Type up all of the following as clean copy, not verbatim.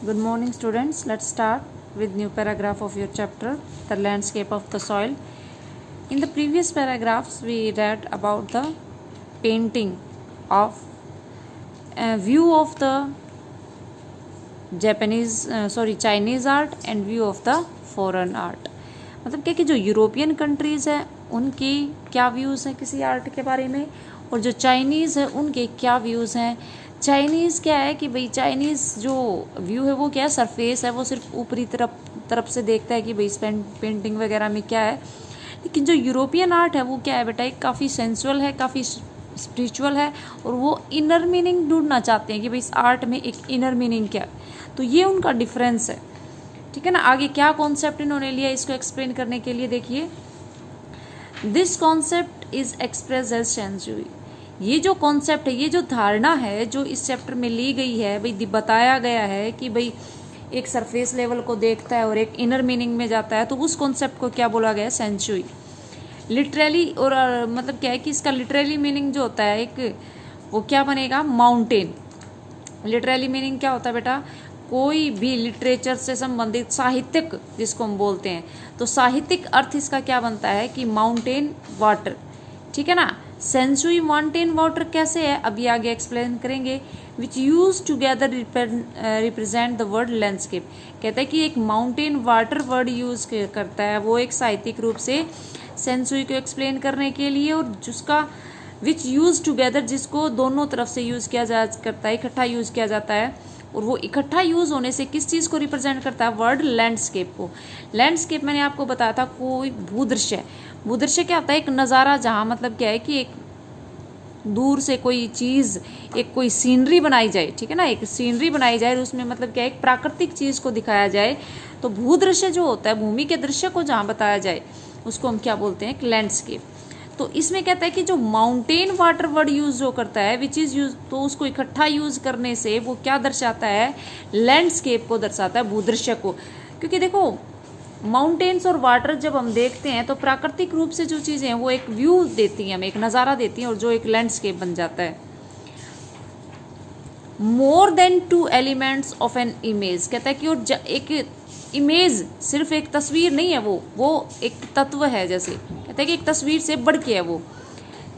Good morning, students. Let's start with new paragraph of your chapter, The Landscape of the Soil. In the previous paragraphs, we read about the painting of a view of the Chinese art and view of the foreign art. मतलब क्या कि जो European countries है उनकी क्या views हैं किसी art के बारे में, और जो चाइनीज़ है उनके क्या व्यूज़ हैं. चाइनीज़ क्या है कि भाई चाइनीज़ जो व्यू है वो क्या है, सरफेस है, वो सिर्फ ऊपरी तरफ से देखता है कि भाई इस पेंटिंग वगैरह में क्या है. लेकिन जो यूरोपियन आर्ट है वो क्या है बेटा, एक काफ़ी सेंसुअल है, काफ़ी स्पिरिचुअल है, और वो इनर मीनिंग ढूंढना चाहते हैं कि भाई इस आर्ट में एक इनर मीनिंग क्या है. तो ये उनका डिफरेंस है. ठीक है ना. आगे क्या कॉन्सेप्ट इन्होंने लिया इसको एक्सप्लेन करने के लिए देखिए. This concept is express as shanshui. ये जो कॉन्सेप्ट है, ये जो धारणा है जो इस चैप्टर में ली गई है, भाई बताया गया है कि भाई एक सरफेस लेवल को देखता है और एक इनर मीनिंग में जाता है, तो उस कॉन्सेप्ट को क्या बोला गया है, सेंसुई. लिटरली और मतलब क्या है कि इसका लिटरली मीनिंग जो होता है एक, वो क्या बनेगा, माउंटेन. लिटरली मीनिंग क्या होता है बेटा, कोई भी लिटरेचर से संबंधित साहित्यिक जिसको हम बोलते हैं, तो साहित्यिक अर्थ इसका क्या बनता है कि माउंटेन वाटर. ठीक है ना. सेंसुई माउंटेन वाटर कैसे है अभी आगे एक्सप्लेन करेंगे. विच use together represent the word landscape. कहता है कि एक माउंटेन वाटर वर्ड यूज करता है वो एक साहित्यिक रूप से सेंसुई को एक्सप्लेन करने के लिए, और जिसका विच यूज टुगेदर जिसको दोनों तरफ से यूज किया जा करता है, इकट्ठा यूज किया जाता है, और वो इकट्ठा यूज होने से किस चीज़ को रिप्रेजेंट करता है, वर्ड लैंडस्केप को. लैंडस्केप मैंने आपको बताया था कोई भूदृश्य. भूदृश्य क्या होता है, एक नज़ारा जहाँ मतलब क्या है कि एक दूर से कोई चीज़, एक कोई सीनरी बनाई जाए. ठीक है ना. एक सीनरी बनाई जाए और उसमें मतलब क्या है, एक प्राकृतिक चीज़ को दिखाया जाए. तो भूदृश्य जो होता है, भूमि के दृश्य को जहाँ बताया जाए, उसको हम क्या बोलते हैं, एक लैंडस्केप. तो इसमें कहता है कि जो माउंटेन वाटर वर्ड यूज जो करता है, विच इज यूज, तो उसको इकट्ठा यूज करने से वो क्या दर्शाता है, लैंडस्केप को दर्शाता है, भूदृश्य को. क्योंकि देखो माउंटेन्स और वाटर जब हम देखते हैं तो प्राकृतिक रूप से जो चीज़ें हैं वो एक व्यू देती हैं, हमें एक नज़ारा देती हैं, और जो एक लैंडस्केप बन जाता है. More than 2 elements of an image. कहता है कि वो एक इमेज सिर्फ एक तस्वीर नहीं है, वो एक तत्व है. जैसे कहता है कि एक तस्वीर से बढ़ के है वो.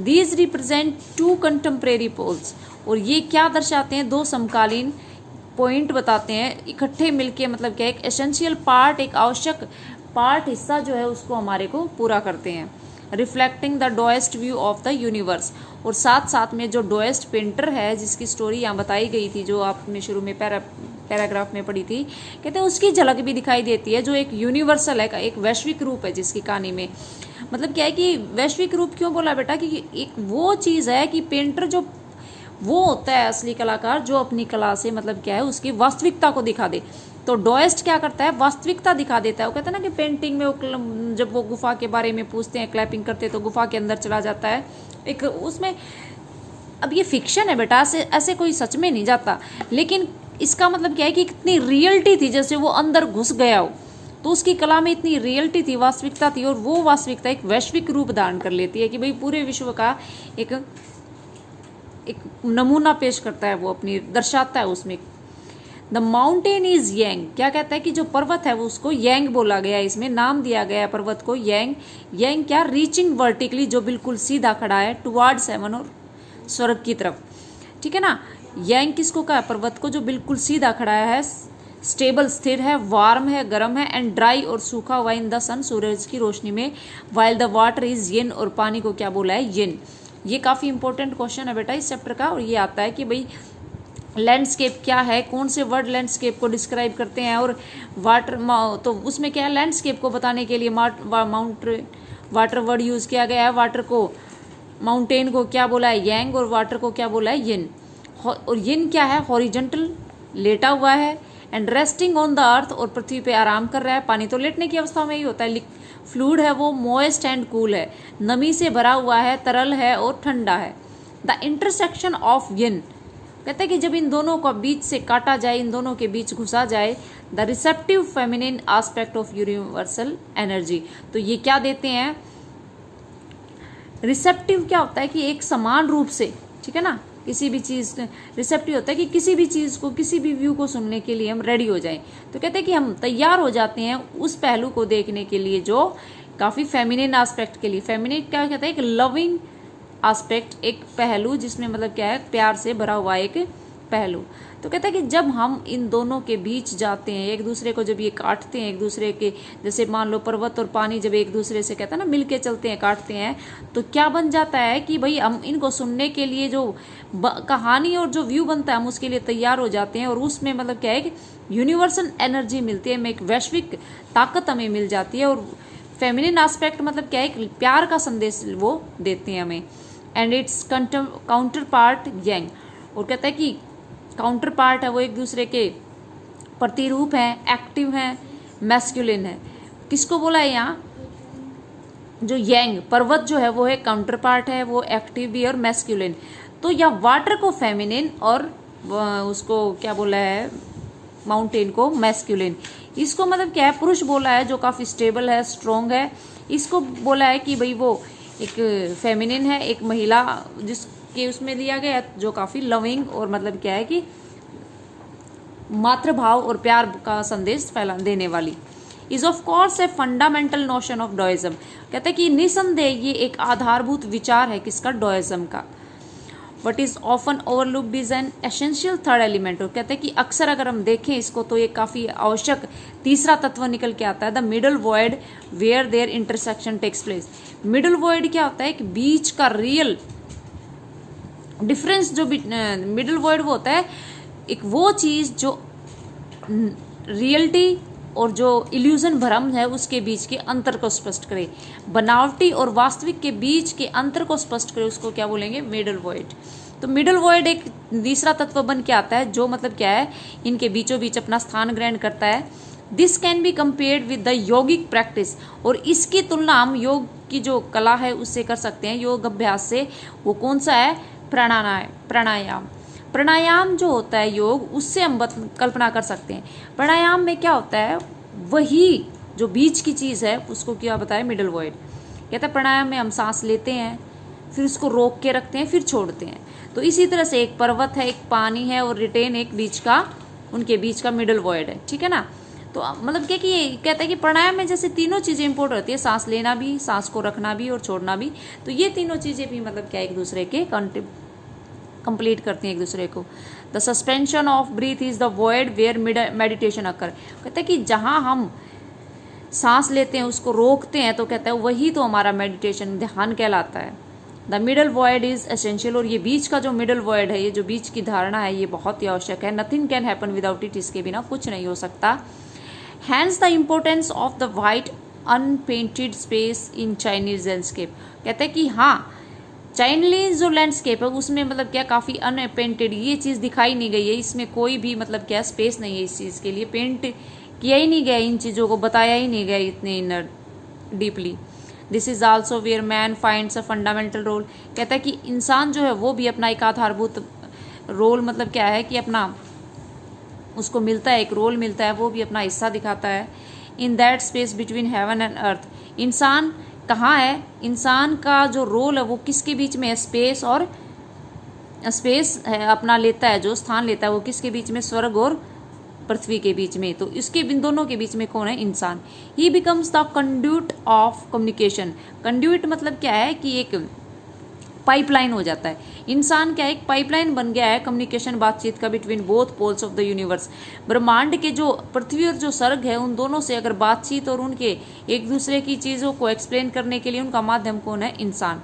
These represent 2 contemporary poles. और ये क्या दर्शाते हैं, 2 समकालीन पॉइंट बताते हैं इकट्ठे मिलके, मतलब क्या, एक एसेंशियल पार्ट, एक आवश्यक पार्ट, हिस्सा जो है उसको हमारे को पूरा करते हैं. Reflecting the Doest view of the universe. और साथ साथ में जो डोएस्ट पेंटर है जिसकी स्टोरी यहाँ बताई गई थी, जो आपने शुरू में पैराग्राफ में पढ़ी थी, कहते हैं उसकी झलक भी दिखाई देती है, जो एक यूनिवर्सल है, एक वैश्विक रूप है जिसकी कहानी में. मतलब क्या है कि वैश्विक रूप क्यों बोला बेटा, कि एक वो चीज़ है कि पेंटर जो वो होता है असली कलाकार, जो अपनी कला से मतलब क्या है उसकी वास्तविकता को दिखा दे. तो डोएस्ट क्या करता है, वास्तविकता दिखा देता है. वो कहता है ना कि पेंटिंग में वो जब वो गुफा के बारे में पूछते हैं, क्लैपिंग करते हैं, तो गुफा के अंदर चला जाता है एक उसमें. अब ये फिक्शन है बेटा, ऐसे कोई सच में नहीं जाता, लेकिन इसका मतलब क्या है कि कितनी रियलिटी थी, जैसे वो अंदर घुस गया हो. तो उसकी कला में इतनी रियलिटी थी, वास्तविकता थी, और वो वास्तविकता एक वैश्विक रूप धारण कर लेती है कि भाई पूरे विश्व का एक नमूना पेश करता है, वो अपनी दर्शाता है उसमें. द माउंटेन इज यांग. क्या कहता है कि जो पर्वत है वो उसको यांग बोला गया है, इसमें नाम दिया गया है पर्वत को यांग. यांग क्या, रीचिंग वर्टिकली, जो बिल्कुल सीधा खड़ा है, टुवार्ड्स हेवन, और स्वर्ग की तरफ. ठीक है ना. यांग किसको कहा, पर्वत को जो बिल्कुल सीधा खड़ा है, स्टेबल स्थिर है, वार्म है, गर्म है, एंड ड्राई और सूखा हुआ इन द सन, सूरज की रोशनी में. While the water is yen. और पानी को क्या बोला है, येन. ये काफ़ी इंपॉर्टेंट क्वेश्चन है बेटा इस चैप्टर का. और ये आता है कि भाई लैंडस्केप क्या है, कौन से वर्ड लैंडस्केप को डिस्क्राइब करते हैं, और वाटर, तो उसमें क्या है, लैंडस्केप को बताने के लिए वाटर वर्ड यूज़ किया गया है. वाटर को, माउंटेन को क्या बोला है, यांग, और वाटर को क्या बोला है, येन. और येन क्या है, हॉरिजेंटल, लेटा हुआ है, and resting on the earth, और पृथ्वी पे आराम कर रहा है. पानी तो लेटने की अवस्था में ही होता है. फ्लूइड है वो मोइस्ट एंड कूल है, नमी से भरा हुआ है, तरल है और ठंडा है. द इंटरसेक्शन ऑफ येन. कहते हैं कि जब इन दोनों को बीच से काटा जाए, इन दोनों के बीच घुसा जाए, the receptive feminine aspect of universal energy. तो ये क्या देते हैं, रिसेप्टिव क्या होता है कि एक समान रूप से, ठीक है ना, किसी भी चीज़ रिसेप्टिव होता है कि किसी भी चीज़ को, किसी भी व्यू को सुनने के लिए हम रेडी हो जाएं। तो कहते हैं कि हम तैयार हो जाते हैं उस पहलू को देखने के लिए जो काफ़ी फेमिनिन एस्पेक्ट के लिए। फेमिनिन क्या कहते हैं, एक लविंग एस्पेक्ट, एक पहलू जिसमें मतलब क्या है, प्यार से भरा हुआ एक पहलू। तो कहता है कि जब हम इन दोनों के बीच जाते हैं, एक दूसरे को जब ये काटते हैं, एक दूसरे के, जैसे मान लो पर्वत और पानी जब एक दूसरे से कहता है ना मिलके चलते हैं, काटते हैं, तो क्या बन जाता है कि भाई हम इनको सुनने के लिए जो कहानी और जो व्यू बनता है हम उसके लिए तैयार हो जाते हैं। और उसमें मतलब क्या है कि यूनिवर्सल एनर्जी मिलती है, हमें एक वैश्विक ताकत हमें मिल जाती है। और फेमिनिन एस्पेक्ट मतलब क्या है, प्यार का संदेश वो देते हैं हमें। And it's counter part young, और कहता है कि काउंटर पार्ट है वो एक दूसरे के प्रतिरूप हैं, एक्टिव हैं, मैस्कुलिन है। किसको बोला है यहाँ, जो यंग पर्वत जो है वो है काउंटर पार्ट है, वो एक्टिव भी और मैस्कुलिन। तो या वाटर को फेमिनिन और उसको क्या बोला है, माउंटेन को मैस्कुलिन। इसको मतलब क्या है, पुरुष बोला है जो काफ़ी स्टेबल है, स्ट्रोंग है। इसको बोला है कि भाई वो एक फेमिनिन है, एक महिला जिसके उसमें दिया गया जो काफ़ी लविंग और मतलब क्या है कि मातृभाव और प्यार का संदेश फैला देने वाली। Is of course a fundamental notion of Taoism, कहते हैं कि निसंदेह ये एक आधारभूत विचार है किसका, डोइज्म का। But is often overlooked is an essential third element, और कहते हैं कि अक्सर अगर हम देखें इसको तो ये काफ़ी आवश्यक तीसरा तत्व निकल के आता है, the middle void where there intersection takes place. Middle void क्या होता है, एक बीच का रियल डिफरेंस, जो मिडल वॉइड वो होता है एक वो चीज़ जो रियलिटी और जो इल्यूजन भ्रम है उसके बीच के अंतर को स्पष्ट करे, बनावटी और वास्तविक के बीच के अंतर को स्पष्ट करे, उसको क्या बोलेंगे, मिडल वॉइड। तो मिडल वॉइड एक तीसरा तत्व बन के आता है जो मतलब क्या है, इनके बीचों बीच अपना स्थान ग्रहण करता है। This can be compared with the yogic practice, और इसकी तुलना हम योग की जो कला है उससे कर सकते हैं, योग अभ्यास से। वो कौन सा है, प्राणायाम। प्राणायाम जो होता है योग, उससे हम कल्पना कर सकते हैं। प्राणायाम में क्या होता है, वही जो बीच की चीज़ है उसको क्या बताया, मिडल वॉइड। कहता है प्राणायाम में हम सांस लेते हैं, फिर उसको रोक के रखते हैं, फिर छोड़ते हैं। तो इसी तरह से एक पर्वत है, एक पानी है और रिटेन एक बीच का, उनके बीच का मिडल वॉइड है, ठीक है ना। तो मतलब क्या कि ये कहता है कि प्राणायाम में जैसे तीनों चीज़ें इंपॉर्टेंट होती है, सांस लेना भी, सांस को रखना भी और छोड़ना भी। तो ये तीनों चीज़ें भी मतलब क्या एक दूसरे के कंप्लीट करती हैं एक दूसरे को। The suspension of breath is the void where meditation occur, कहते हैं कि जहाँ हम सांस लेते हैं उसको रोकते हैं, तो कहता है वही तो हमारा मेडिटेशन, ध्यान कहलाता है। The middle void is essential, और ये बीच का जो मिडल वॉइड है, ये जो बीच की धारणा है, ये बहुत ही आवश्यक है। Nothing can happen without it, इसके बिना कुछ नहीं हो सकता। Hence the importance of the white unpainted space in Chinese landscape, कहते हैं कि हाँ चाइनीज जो लैंडस्केप है उसमें मतलब क्या काफ़ी अनपेंटेड ये चीज़ दिखाई नहीं गई है, इसमें कोई भी मतलब क्या स्पेस नहीं है इस चीज़ के लिए, पेंट किया ही नहीं गया, इन चीज़ों को बताया ही नहीं गया इतने inner deeply. This is also where man finds a fundamental role, कहता है कि इंसान जो है वो भी अपना एक आधारभूत रोल मतलब क्या है कि अपना उसको मिलता है, एक रोल मिलता है, वो भी अपना हिस्सा दिखाता है। In that space between heaven and earth, इंसान कहाँ है, इंसान का जो रोल है वो किसके बीच में है, स्पेस और स्पेस है अपना लेता है, जो स्थान लेता है वो किसके बीच में, स्वर्ग और पृथ्वी के बीच में। तो इसके इन दोनों के बीच में कौन है, इंसान। ही becomes the conduit of communication, conduit मतलब क्या है कि एक पाइपलाइन हो जाता है, इंसान क्या एक पाइपलाइन बन गया है कम्युनिकेशन, बातचीत का, between both poles of the universe. ब्रह्मांड के जो पृथ्वी और जो स्वर्ग है उन दोनों से अगर बातचीत और उनके एक दूसरे की चीज़ों को एक्सप्लेन करने के लिए उनका माध्यम कौन है, इंसान।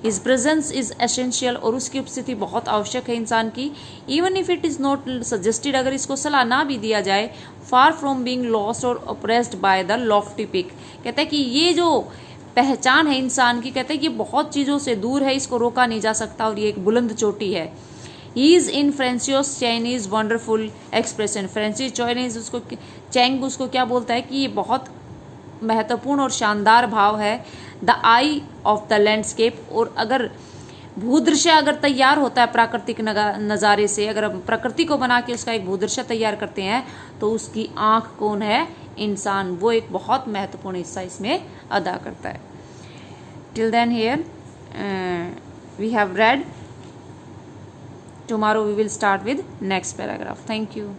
हिज प्रेजेंस इज एसेंशियल, और उसकी उपस्थिति बहुत आवश्यक है इंसान की। Even if it is not suggested, अगर इसको सलाह ना भी दिया जाए, फार फ्रॉम बींग लॉस्ट और oppressed by the lofty peak, कहता है कि ये जो पहचान है इंसान की, कहते हैं कि बहुत चीज़ों से दूर है, इसको रोका नहीं जा सकता और ये एक बुलंद चोटी है। He is in Francois Chinese wonderful expression, Francis Chinese उसको चैंग उसको क्या बोलता है कि ये बहुत महत्वपूर्ण और शानदार भाव है। The I of the landscape, और अगर भूदृश्य अगर तैयार होता है प्राकृतिक नज़ारे से, अगर हम प्रकृति को बना के उसका एक भूदृश्य तैयार करते हैं तो उसकी आँख कौन है, इंसान, वो एक बहुत महत्वपूर्ण हिस्सा इसमें अदा करता है। Till then here we have read tomorrow we will start with next paragraph. Thank you.